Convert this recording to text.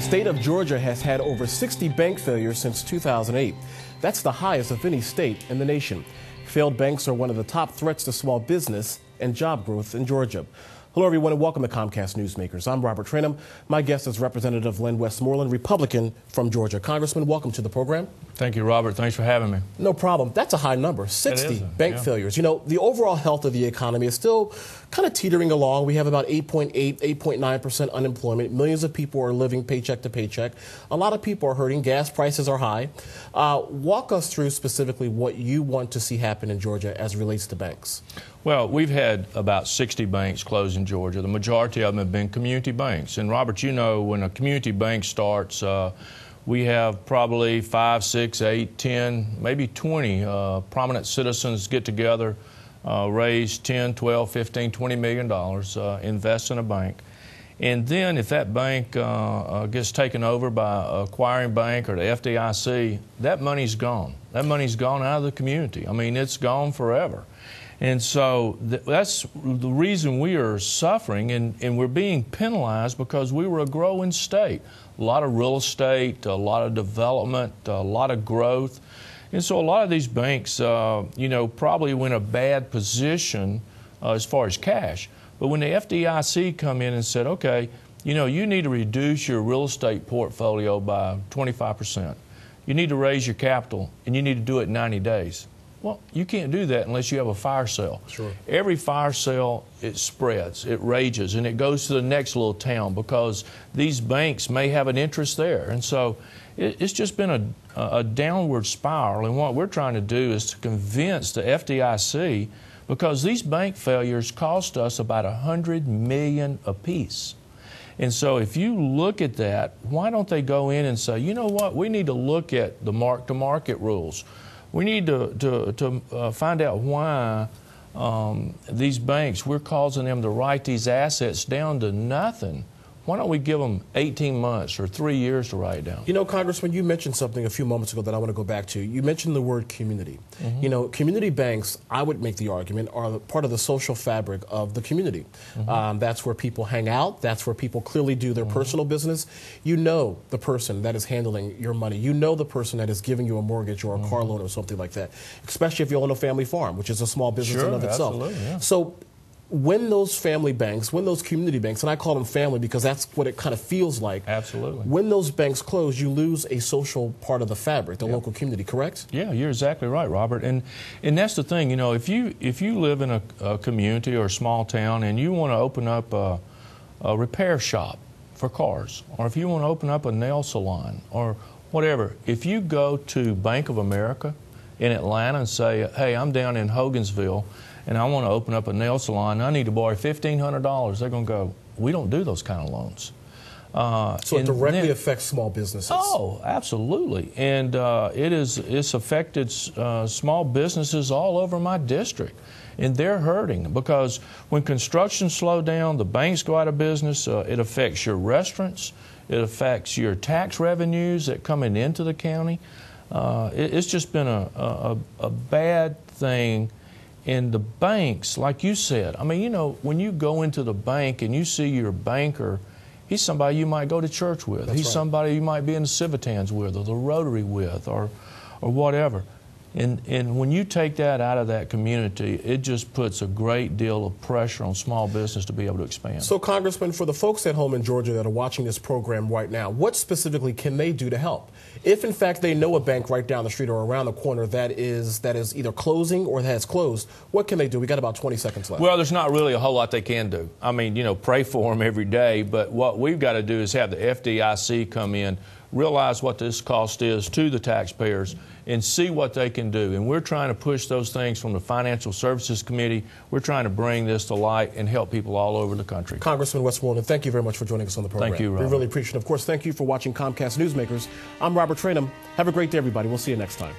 state of Georgia has had over 60 bank failures since 2008. That's the highest of any state in the nation. Failed banks are one of the top threats to small business and job growth in Georgia. Hello, everyone, and welcome to Comcast Newsmakers. I'm Robert Trenum. My guest is Representative Westmoreland, Republican from Georgia. Congressman, welcome to the program. Thank you, Robert. Thanks for having me. No problem. That's a high number, 60 bank failures. You know, the overall health of the economy is still kind of teetering along. We have about 8.9% unemployment. Millions of people are living paycheck to paycheck. A lot of people are hurting. Gas prices are high. Walk us through specifically what you want to see happen in Georgia as it relates to banks. Well, we've had about 60 banks close in Georgia. The majority of them have been community banks. And Robert, you know, when a community bank starts, we have probably 5, 6, 8, 10, maybe 20 prominent citizens get together, raise 10, 12, 15, $20 million, invest in a bank. And then if that bank gets taken over by an acquiring bank or the FDIC, that money's gone. That money's gone out of the community. I mean, it's gone forever. And so that's the reason we are suffering, and we're being penalized because we were a growing state. A lot of real estate, a lot of development, a lot of growth. And so a lot of these banks, you know, probably were in a bad position as far as cash. But when the FDIC come in and said, okay, you know, you need to reduce your real estate portfolio by 25%. You need to raise your capital, and you need to do it in 90 days. Well, you can't do that unless you have a fire sale. Sure. Every fire sale, it spreads, it rages, and it goes to the next little town because these banks may have an interest there. And so it's just been a downward spiral. And what we're trying to do is to convince the FDIC, because these bank failures cost us about $100 million apiece. And so if you look at that, why don't they go in and say, you know what, we need to look at the mark-to-market rules. We need to find out why these banks, we're causing them to write these assets down to nothing. Why don't we give them 18 months or 3 years to write it down? You know, Congressman, you mentioned something a few moments ago that I want to go back to. You mentioned the word community. Mm-hmm. You know, community banks, I would make the argument, are part of the social fabric of the community. Mm-hmm. That's where people hang out. That's where people clearly do their personal business. You know the person that is handling your money. You know the person that is giving you a mortgage or a car loan or something like that, especially if you own a family farm, which is a small business in and of itself. Absolutely, yeah. So when those family banks, when those community banks, and I call them family because that's what it kind of feels like. Absolutely. When those banks close, you lose a social part of the fabric, the local community, correct? Yeah, you're exactly right, Robert. And that's the thing, you know, if you live in a community or a small town and you want to open up a repair shop for cars, or if you want to open up a nail salon or whatever, if you go to Bank of America in Atlanta and say, hey, I'm down in Hogansville, and I want to open up a nail salon, I need to borrow $1,500. They're going to go, we don't do those kind of loans. So it directly affects small businesses. Oh, absolutely. And it's affected small businesses all over my district. And they're hurting because when construction slows down, the banks go out of business, it affects your restaurants, it affects your tax revenues that coming into the county. It's just been a bad thing. And the banks, like you said, I mean, you know, when you go into the bank and you see your banker, he's somebody you might go to church with. He's somebody you might be in the Civitans with or the Rotary with or whatever. And when you take that out of that community, it just puts a great deal of pressure on small business to be able to expand. So, Congressman, for the folks at home in Georgia that are watching this program right now, what specifically can they do to help? If, in fact, they know a bank right down the street or around the corner that is either closing or has closed, what can they do? We got about 20 seconds left. Well, there's not really a whole lot they can do. I mean, you know, pray for them every day, but what we've got to do is have the FDIC come in, realize what this cost is to the taxpayers, and see what they can do. And we're trying to push those things from the Financial Services Committee. We're trying to bring this to light and help people all over the country. Congressman Westmoreland, thank you very much for joining us on the program. Thank you, Robert. We really appreciate it. Of course, thank you for watching Comcast Newsmakers. I'm Robert Trenum. Have a great day, everybody. We'll see you next time.